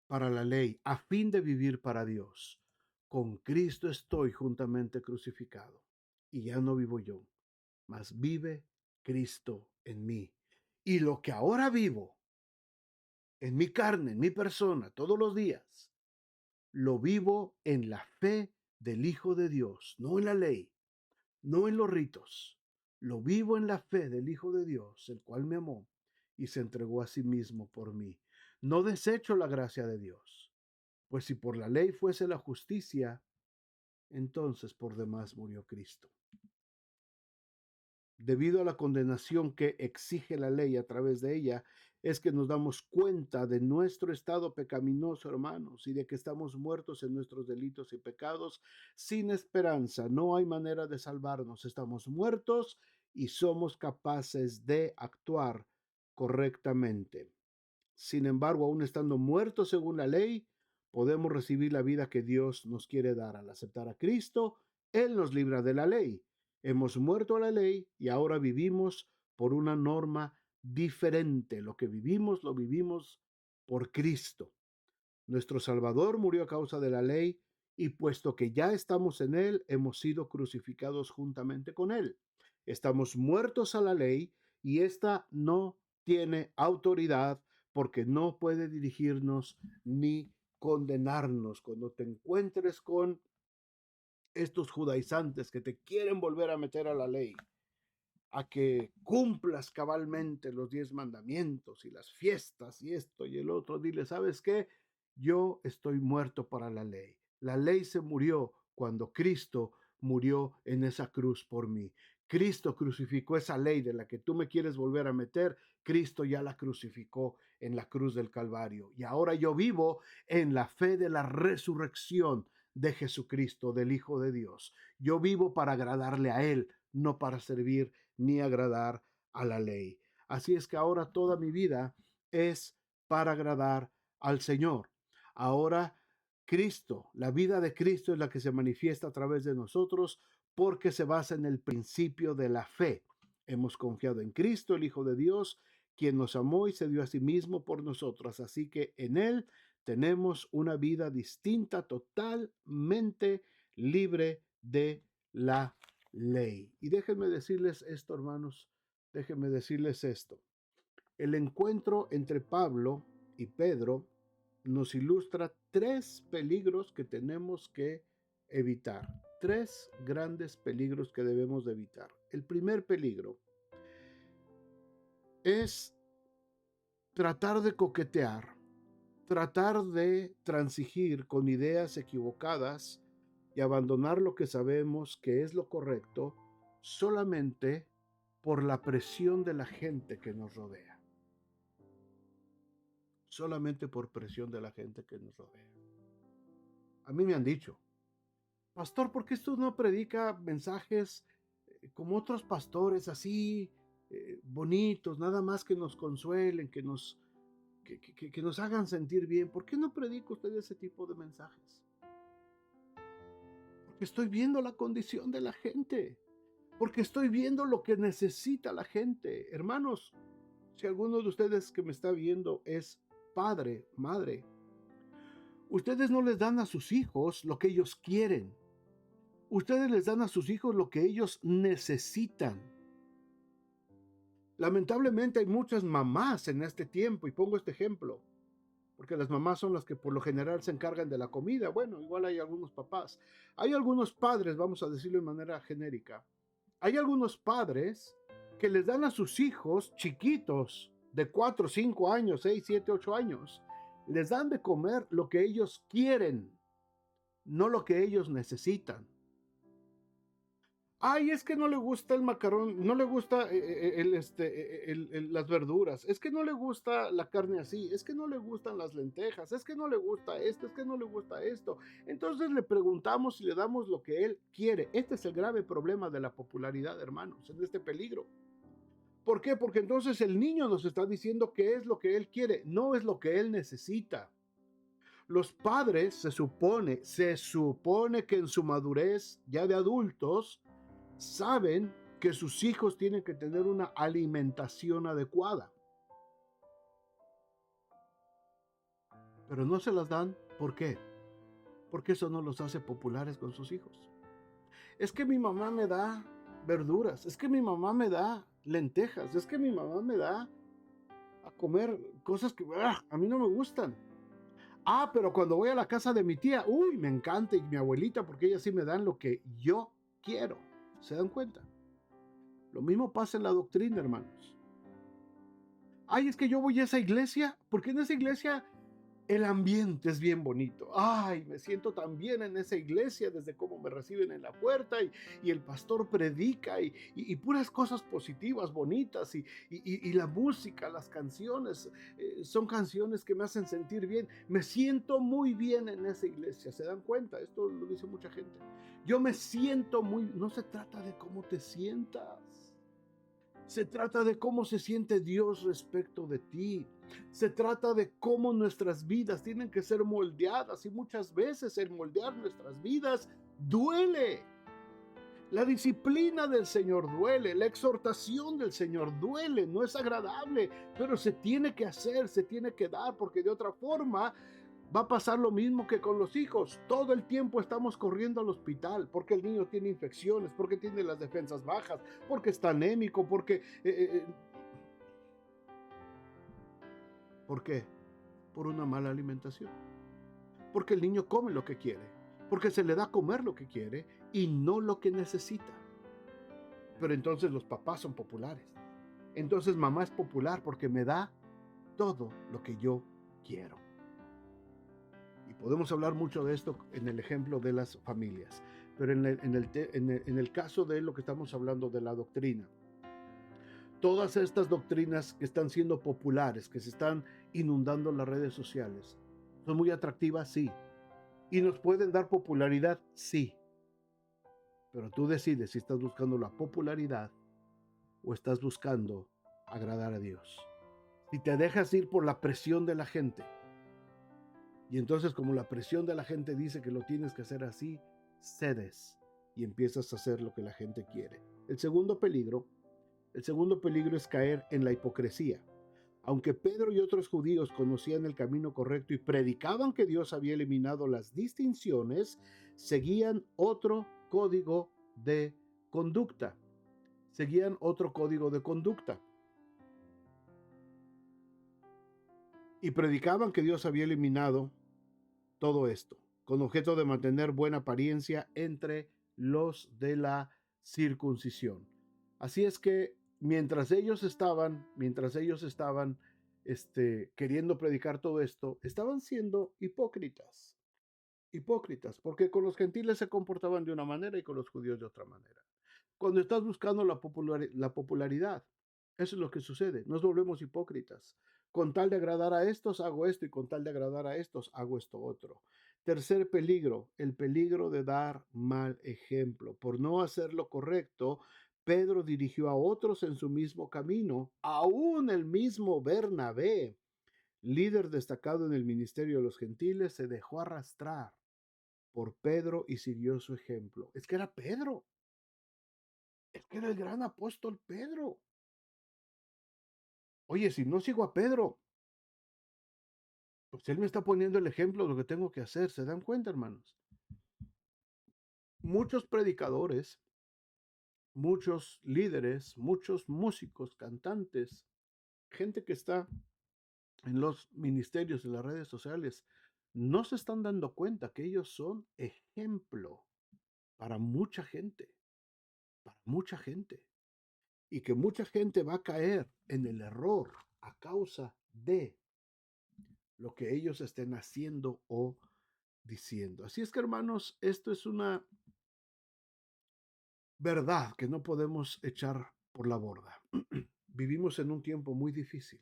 para la ley, a fin de vivir para Dios. Con Cristo estoy juntamente crucificado. Y ya no vivo yo, mas vive Cristo en mí. Y lo que ahora vivo en mi carne, en mi persona, todos los días, lo vivo en la fe del Hijo de Dios, no en la ley, no en los ritos. Lo vivo en la fe del Hijo de Dios, el cual me amó y se entregó a sí mismo por mí. No desecho la gracia de Dios, pues si por la ley fuese la justicia, entonces por demás murió Cristo. Debido a la condenación que exige la ley a través de ella, es que nos damos cuenta de nuestro estado pecaminoso, hermanos, y de que estamos muertos en nuestros delitos y pecados, sin esperanza. No hay manera de salvarnos. Estamos muertos y somos capaces de actuar correctamente. Sin embargo, aún estando muertos según la ley, podemos recibir la vida que Dios nos quiere dar. Al aceptar a Cristo, Él nos libra de la ley. Hemos muerto a la ley y ahora vivimos por una norma diferente. Lo que vivimos, lo vivimos por Cristo. Nuestro Salvador murió a causa de la ley y puesto que ya estamos en Él, hemos sido crucificados juntamente con Él. Estamos muertos a la ley y ésta no tiene autoridad porque no puede dirigirnos ni condenarnos. Cuando te encuentres con estos judaizantes que te quieren volver a meter a la ley, a que cumplas cabalmente los 10 mandamientos y las fiestas y esto y el otro, dile, ¿sabes qué? Yo estoy muerto para la ley. La ley se murió cuando Cristo murió en esa cruz por mí. Cristo crucificó esa ley de la que tú me quieres volver a meter. Cristo ya la crucificó en la cruz del Calvario. Y ahora yo vivo en la fe de la resurrección de Jesucristo, del Hijo de Dios. Yo vivo para agradarle a Él, no para servir ni agradar a la ley. Así es que ahora toda mi vida es para agradar al Señor. Ahora Cristo, la vida de Cristo es la que se manifiesta a través de nosotros porque se basa en el principio de la fe. Hemos confiado en Cristo, el Hijo de Dios, quien nos amó y se dio a sí mismo por nosotros. Así que en Él tenemos una vida distinta, totalmente libre de la ley. Y déjenme decirles esto, hermanos, déjenme decirles esto. El encuentro entre Pablo y Pedro nos ilustra tres peligros que tenemos que evitar. Tres grandes peligros que debemos de evitar. El primer peligro es tratar de coquetear, tratar de transigir con ideas equivocadas y abandonar lo que sabemos que es lo correcto solamente por la presión de la gente que nos rodea. Solamente por presión de la gente que nos rodea. A mí me han dicho, pastor, ¿por qué usted no predica mensajes como otros pastores así bonitos, nada más que nos consuelen, que nos hagan sentir bien? ¿Por qué no predica usted ese tipo de mensajes? Porque estoy viendo la condición de la gente, porque estoy viendo lo que necesita la gente. Hermanos, si alguno de ustedes que me está viendo es padre, madre, ustedes no les dan a sus hijos lo que ellos quieren. Ustedes les dan a sus hijos lo que ellos necesitan. Lamentablemente hay muchas mamás en este tiempo, y pongo este ejemplo, porque las mamás son las que por lo general se encargan de la comida. Bueno, igual hay algunos papás. Hay algunos padres, vamos a decirlo de manera genérica. Hay algunos padres que les dan a sus hijos chiquitos de 4, 5 años, 6, 7, 8 años, les dan de comer lo que ellos quieren, no lo que ellos necesitan. Ay, es que no le gusta el macarrón, no le gusta las verduras, es que no le gusta la carne así, es que no le gustan las lentejas, es que no le gusta esto, es que no le gusta esto. Entonces le preguntamos y le damos lo que él quiere. Este es el grave problema de la popularidad, hermanos, en este peligro. ¿Por qué? Porque entonces el niño nos está diciendo qué es lo que él quiere, no es lo que él necesita. Los padres se supone que en su madurez ya de adultos saben que sus hijos tienen que tener una alimentación adecuada, pero no se las dan. ¿Por qué? Porque eso no los hace populares con sus hijos. Es que mi mamá me da verduras, es que mi mamá me da lentejas, es que mi mamá me da a comer cosas que a mí no me gustan. Ah, pero cuando voy a la casa de mi tía, uy, me encanta, y mi abuelita, porque ellas sí me dan lo que yo quiero. ¿Se dan cuenta? Lo mismo pasa en la doctrina, hermanos. Ay, es que yo voy a esa iglesia, porque en esa iglesia el ambiente es bien bonito. Ay, me siento tan bien en esa iglesia desde cómo me reciben en la puerta y el pastor predica y puras cosas positivas, bonitas y la música, las canciones, son canciones que me hacen sentir bien. Me siento muy bien en esa iglesia. ¿Se dan cuenta? Esto lo dice mucha gente. Yo me siento muy... No se trata de cómo te sientas. Se trata de cómo se siente Dios respecto de ti. Se trata de cómo nuestras vidas tienen que ser moldeadas y muchas veces el moldear nuestras vidas duele. La disciplina del Señor duele, la exhortación del Señor duele, no es agradable, pero se tiene que hacer, se tiene que dar, porque de otra forma va a pasar lo mismo que con los hijos. Todo el tiempo estamos corriendo al hospital porque el niño tiene infecciones, porque tiene las defensas bajas, porque está anémico, ¿por qué? Por una mala alimentación. Porque el niño come lo que quiere, porque se le da a comer lo que quiere y no lo que necesita. Pero entonces los papás son populares. Entonces mamá es popular porque me da todo lo que yo quiero. Y podemos hablar mucho de esto en el ejemplo de las familias, pero en el caso de lo que estamos hablando de la doctrina, todas estas doctrinas que están siendo populares, que se están inundando las redes sociales, son muy atractivas, sí, y nos pueden dar popularidad, sí, pero tú decides si estás buscando la popularidad o estás buscando agradar a Dios. Si te dejas ir por la presión de la gente, y entonces como la presión de la gente dice que lo tienes que hacer así, cedes y empiezas a hacer lo que la gente quiere. El segundo peligro es caer en la hipocresía. Aunque Pedro y otros judíos conocían el camino correcto y predicaban que Dios había eliminado las distinciones, seguían otro código de conducta. Seguían otro código de conducta. Y predicaban que Dios había eliminado todo esto, con objeto de mantener buena apariencia entre los de la circuncisión. Así es que mientras ellos estaban queriendo predicar todo esto, estaban siendo hipócritas, porque con los gentiles se comportaban de una manera y con los judíos de otra manera. Cuando estás buscando la popularidad, eso es lo que sucede, nos volvemos hipócritas. Con tal de agradar a estos, hago esto, y con tal de agradar a estos, hago esto otro. Tercer peligro, el peligro de dar mal ejemplo. Por no hacer lo correcto, Pedro dirigió a otros en su mismo camino, aún el mismo Bernabé, líder destacado en el ministerio de los gentiles, se dejó arrastrar por Pedro y siguió su ejemplo. Es que era Pedro, es que era el gran apóstol Pedro. Oye, si no sigo a Pedro, pues él me está poniendo el ejemplo de lo que tengo que hacer. ¿Se dan cuenta, hermanos? Muchos predicadores, muchos líderes, muchos músicos, cantantes, gente que está en los ministerios de las redes sociales, no se están dando cuenta que ellos son ejemplo para mucha gente, y que mucha gente va a caer en el error a causa de lo que ellos estén haciendo o diciendo. Así es que, hermanos, esto es una verdad que no podemos echar por la borda. Vivimos en un tiempo muy difícil.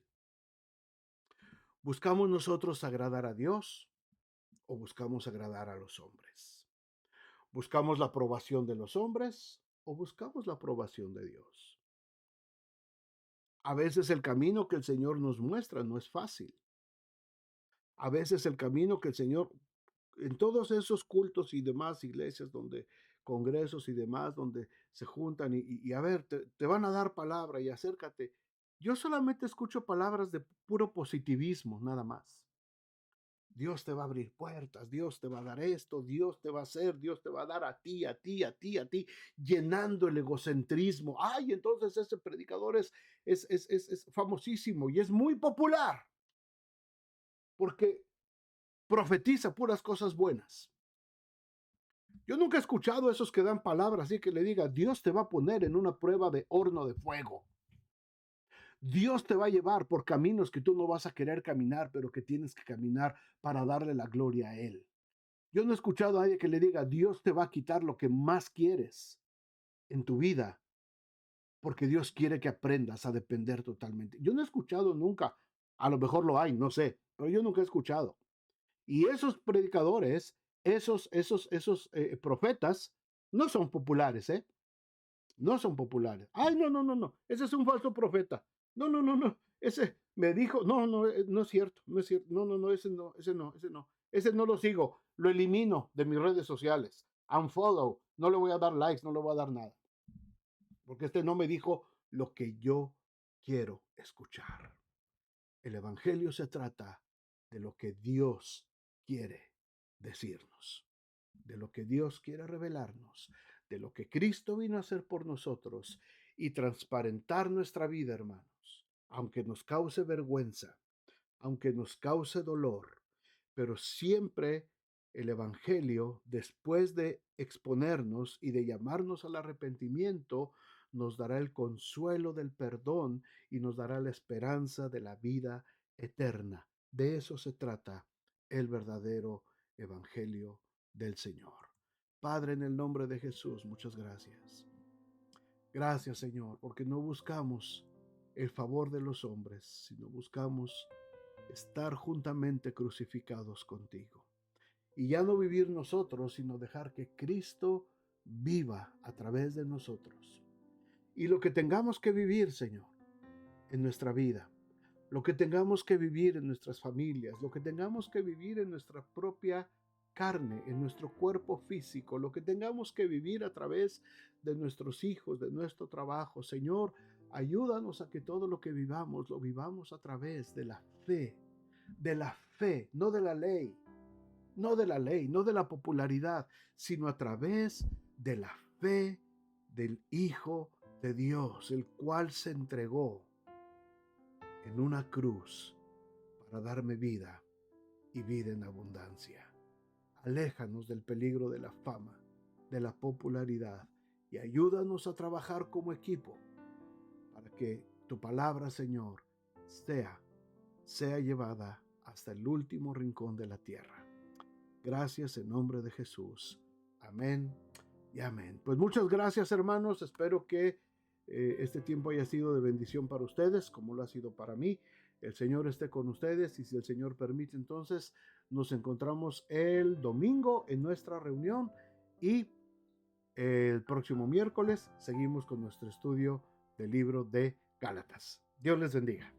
¿Buscamos nosotros agradar a Dios o buscamos agradar a los hombres? ¿Buscamos la aprobación de los hombres o buscamos la aprobación de Dios? A veces el camino que el Señor nos muestra no es fácil. A veces el camino que el Señor, en todos esos cultos y demás iglesias donde, congresos y demás, donde se juntan y a ver, te van a dar palabra y acércate. Yo solamente escucho palabras de puro positivismo, nada más. Dios te va a abrir puertas, Dios te va a dar esto, Dios te va a hacer, Dios te va a dar a ti, a ti, a ti, a ti, llenando el egocentrismo. Ay, entonces ese predicador es famosísimo y es muy popular porque profetiza puras cosas buenas. Yo nunca he escuchado a esos que dan palabras así que le diga, Dios te va a poner en una prueba de horno de fuego. Dios te va a llevar por caminos que tú no vas a querer caminar, pero que tienes que caminar para darle la gloria a Él. Yo no he escuchado a nadie que le diga, Dios te va a quitar lo que más quieres en tu vida, porque Dios quiere que aprendas a depender totalmente. Yo no he escuchado nunca, a lo mejor lo hay, no sé, pero yo nunca he escuchado. Y esos predicadores, esos profetas, no son populares, ¿eh? No son populares. Ay, no, no, no, no, ese es un falso profeta. No, no, no, no, ese me dijo, no, no, no es cierto, no es cierto. No, no, no, ese no, ese no, ese no. Ese no lo sigo, lo elimino de mis redes sociales. Unfollow, no le voy a dar likes, no le voy a dar nada. Porque este no me dijo lo que yo quiero escuchar. El Evangelio se trata de lo que Dios quiere decirnos, de lo que Dios quiere revelarnos, de lo que Cristo vino a hacer por nosotros y transparentar nuestra vida, hermanos, aunque nos cause vergüenza, aunque nos cause dolor, pero siempre el Evangelio, después de exponernos y de llamarnos al arrepentimiento, nos dará el consuelo del perdón y nos dará la esperanza de la vida eterna. De eso se trata el verdadero Evangelio del Señor. Padre, en el nombre de Jesús, muchas gracias. Gracias, Señor, porque no buscamos el favor de los hombres, sino buscamos estar juntamente crucificados contigo. Y ya no vivir nosotros, sino dejar que Cristo viva a través de nosotros. Y lo que tengamos que vivir, Señor, en nuestra vida, lo que tengamos que vivir en nuestras familias, lo que tengamos que vivir en nuestra propia carne, en nuestro cuerpo físico, lo que tengamos que vivir a través de nuestros hijos, de nuestro trabajo, Señor, ayúdanos a que todo lo que vivamos, lo vivamos a través de la fe, no de la ley, no de la ley, no de la popularidad, sino a través de la fe del Hijo de Dios, el cual se entregó en una cruz para darme vida y vida en abundancia. Aléjanos del peligro de la fama, de la popularidad y ayúdanos a trabajar como equipo para que tu palabra, Señor, sea llevada hasta el último rincón de la tierra. Gracias en nombre de Jesús. Amén y amén. Pues muchas gracias, hermanos. Espero que este tiempo haya sido de bendición para ustedes, como lo ha sido para mí. El Señor esté con ustedes y si el Señor permite, entonces nos encontramos el domingo en nuestra reunión y el próximo miércoles seguimos con nuestro estudio del libro de Gálatas. Dios les bendiga.